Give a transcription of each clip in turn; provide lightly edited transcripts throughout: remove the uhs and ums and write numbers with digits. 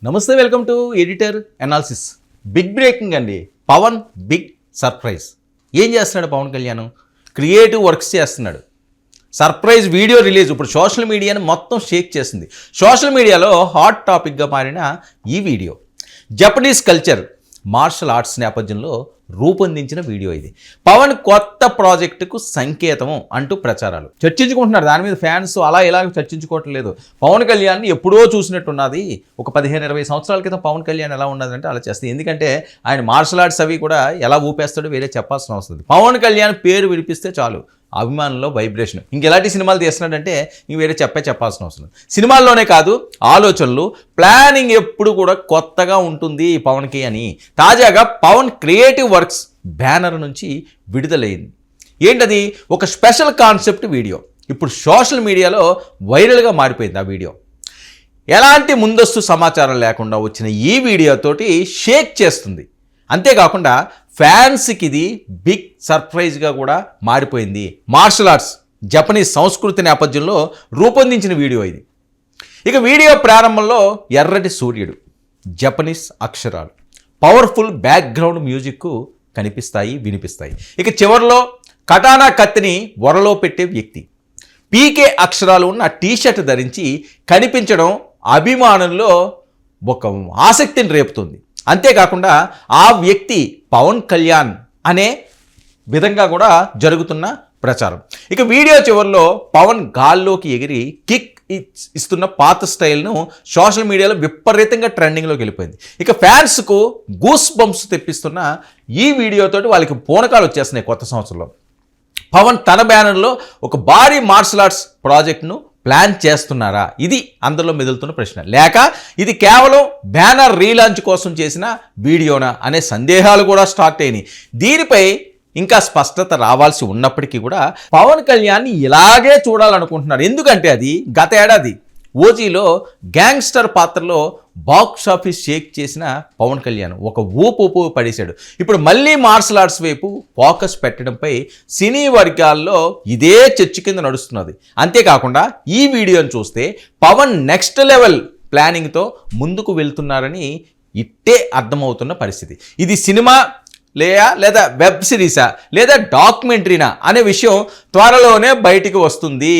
నమస్తే, welcome to editor analysis. Big breaking అండి. Pawan big surprise. ఏం చేస్తున్నాడు పవన్ కళ్యాణ్? క్రియేటివ్ వర్క్స్ చేస్తున్నాడు. సర్ప్రైజ్ వీడియో రిలీజ్ ఇప్పుడు సోషల్ మీడియాని మొత్తం షేక్ చేసింది. సోషల్ మీడియాలో హాట్ టాపిక్గా మారిన ఈ video Japanese culture, martial arts నేపథ్యంలో రూపొందించిన వీడియో ఇది. పవన్ కొత్త ప్రాజెక్టుకు సంకేతము అంటూ ప్రచారాలు చర్చించుకుంటున్నారు. దాని మీద ఫ్యాన్స్ అలా ఇలా చర్చించుకోవటం లేదు. పవన్ కళ్యాణ్ని ఎప్పుడో చూసినట్టున్నది. ఒక 15-20 సంవత్సరాల క్రితం పవన్ కళ్యాణ్ ఎలా ఉన్నదంటే అలా చేస్తుంది. ఎందుకంటే ఆయన మార్షల్ ఆర్ట్స్ అవి కూడా ఎలా ఊపేస్తాడో వేరే చెప్పాల్సిన అవసరం లేదు. పవన్ కళ్యాణ్ పేరు వినిపిస్తే చాలు అభిమానుల్లో వైబ్రేషన్. ఇంకెలాంటి సినిమాలు తీస్తున్నాడంటే ఇంక వేరే చెప్పాల్సిన అవసరం. సినిమాల్లోనే కాదు, ఆలోచనలు, ప్లానింగ్ ఎప్పుడు కూడా కొత్తగా ఉంటుంది పవన్కి అని తాజాగా పవన్ క్రియేటివ్ వర్క్స్ బ్యానర్ నుంచి విడుదలైంది. ఏంటది? ఒక స్పెషల్ కాన్సెప్ట్ వీడియో ఇప్పుడు సోషల్ మీడియాలో వైరల్గా మారిపోయింది. ఆ వీడియో ఎలాంటి ముందస్తు సమాచారం లేకుండా వచ్చిన ఈ వీడియోతోటి షేక్ చేస్తుంది. అంతేకాకుండా ఫ్యాన్స్కి ఇది బిగ్ సర్ప్రైజ్గా కూడా మారిపోయింది. మార్షల్ ఆర్ట్స్, జపనీస్ సంస్కృతి నేపథ్యంలో రూపొందించిన వీడియో ఇది. ఇక వీడియో ప్రారంభంలో ఎర్రటి సూర్యుడు, జపనీస్ అక్షరాలు, పవర్ఫుల్ బ్యాక్గ్రౌండ్ మ్యూజిక్ కనిపిస్తాయి, వినిపిస్తాయి. ఇక చివరిలో కటానా కత్తిని వరలో పెట్టే వ్యక్తి పీకే అక్షరాలు ఉన్న టీషర్ట్ ధరించి కనిపించడం అభిమానుల్లో ఒక ఆసక్తిని రేపుతుంది. అంతేకాకుండా ఆ వ్యక్తి పవన్ కళ్యాణ్ అనే విధంగా కూడా జరుగుతున్న ప్రచారం. ఇక వీడియో చివరిలో పవన్ గాల్లోకి ఎగిరి కిక్ ఇస్తున్న పాత స్టైల్ను సోషల్ మీడియాలో విపరీతంగా ట్రెండింగ్లోకి వెళ్ళిపోయింది. ఇక ఫ్యాన్స్కు గూస్ బంప్స్ తెప్పిస్తున్న ఈ వీడియోతోటి వాళ్ళకి పూనకాలు వచ్చేస్తున్నాయి. కొత్త సంవత్సరంలో పవన్ తన బ్యానర్లో ఒక భారీ మార్షల్ ఆర్ట్స్ ప్రాజెక్ట్ను ప్లాన్ చేస్తున్నారా? ఇది అందరిలో మెదులుతున్న ప్రశ్న. లేక ఇది కేవలం బ్యానర్ రీలాంచ్ కోసం చేసిన వీడియోనా అనే సందేహాలు కూడా స్టార్ట్ అయినాయి. దీనిపై ఇంకా స్పష్టత రావాల్సి ఉన్నప్పటికీ కూడా పవన్ కళ్యాణ్ని ఇలాగే చూడాలనుకుంటున్నారు. ఎందుకంటే అది గత ఏడాది ఓజీలో గ్యాంగ్స్టర్ పాత్రలో బాక్స్ ఆఫీస్ షేక్ చేసిన పవన్ కళ్యాణ్ ఒక ఊపు పడేశాడు. ఇప్పుడు మళ్ళీ మార్షల్ ఆర్ట్స్ వైపు ఫోకస్ పెట్టడంపై సినీ వర్గాల్లో ఇదే చర్చ కింద నడుస్తున్నది. అంతేకాకుండా ఈ వీడియోని చూస్తే పవన్ నెక్స్ట్ లెవెల్ ప్లానింగ్తో ముందుకు వెళ్తున్నారని ఇట్టే అర్థమవుతున్న పరిస్థితి. ఇది సినిమా లేదా వెబ్ సిరీసా లేదా డాక్యుమెంటరీనా అనే విషయం త్వరలోనే బయటికి వస్తుంది.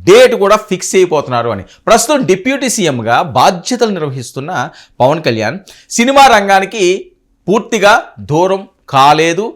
డేట్ కూడా ఫిక్స్ అయిపోతున్నారు అని. ప్రస్తుతం డిప్యూటీ సీఎంగా బాధ్యతలు నిర్వహిస్తున్న పవన్ కళ్యాణ్ సినిమా రంగానికి పూర్తిగా దూరం కాలేడు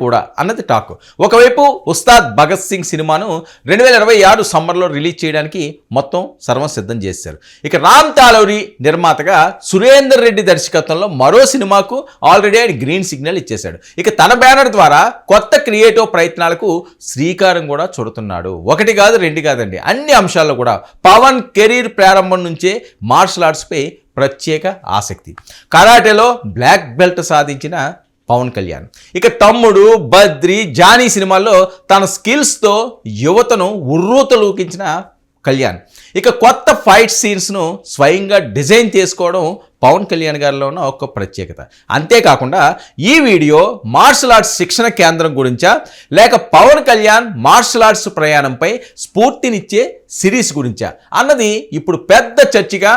కూడా అన్నది టాక్. ఒకవైపు ఉస్తాద్ భగత్ సింగ్ సినిమాను 2026 సమ్మర్లో రిలీజ్ చేయడానికి మొత్తం సర్వం సిద్ధం చేశారు. ఇక రామ్ తాలూరి నిర్మాతగా సురేందర్ రెడ్డి దర్శకత్వంలో మరో సినిమాకు ఆల్రెడీ ఆయన గ్రీన్ సిగ్నల్ ఇచ్చేశాడు. ఇక తన బ్యానర్ ద్వారా కొత్త క్రియేటివ్ ప్రయత్నాలకు శ్రీకారం కూడా చుడుతున్నాడు. ఒకటి కాదు, రెండు కాదండి, అన్ని అంశాల్లో కూడా పవన్ కెరీర్ ప్రారంభం నుంచే మార్షల్ ఆర్ట్స్పై ప్రత్యేక ఆసక్తి. కరాటేలో బ్లాక్ బెల్ట్ సాధించిన పవన్ కళ్యాణ్ ఇక తమ్ముడు, బద్రి, జానీ సినిమాల్లో తన స్కిల్స్తో యువతను ఉర్రూతలూకించిన కళ్యాణ్ ఇక కొత్త ఫైట్ సీన్స్ను స్వయంగా డిజైన్ చేసుకోవడం పవన్ కళ్యాణ్ గారిలో ఉన్న ఒక ప్రత్యేకత. అంతేకాకుండా ఈ వీడియో మార్షల్ ఆర్ట్స్ శిక్షణ కేంద్రం గురించా లేక పవన్ కళ్యాణ్ మార్షల్ ఆర్ట్స్ ప్రయాణంపై స్ఫూర్తినిచ్చే సిరీస్ గురించా అన్నది ఇప్పుడు పెద్ద చర్చగా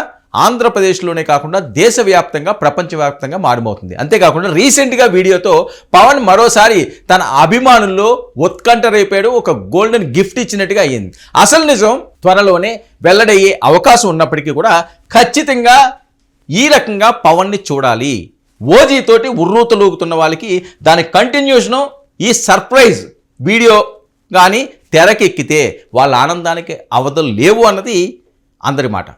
ఆంధ్రప్రదేశ్లోనే కాకుండా దేశవ్యాప్తంగా, ప్రపంచవ్యాప్తంగా మారుమవుతుంది. అంతేకాకుండా రీసెంట్గా వీడియోతో పవన్ మరోసారి తన అభిమానుల్లో ఉత్కంఠ రేపాడు. ఒక గోల్డెన్ గిఫ్ట్ ఇచ్చినట్టుగా అయ్యింది. అసలు నిజం త్వరలోనే వెల్లడయ్యే అవకాశం ఉన్నప్పటికీ కూడా ఖచ్చితంగా ఈ రకంగా పవన్ని చూడాలి. ఓజీ తోటి ఉర్రూతలూగుతున్న వాళ్ళకి దాని కంటిన్యూషను ఈ సర్ప్రైజ్ వీడియో కానీ తెరకెక్కితే వాళ్ళ ఆనందానికి అవధులు లేవు అన్నది అందరి మాట.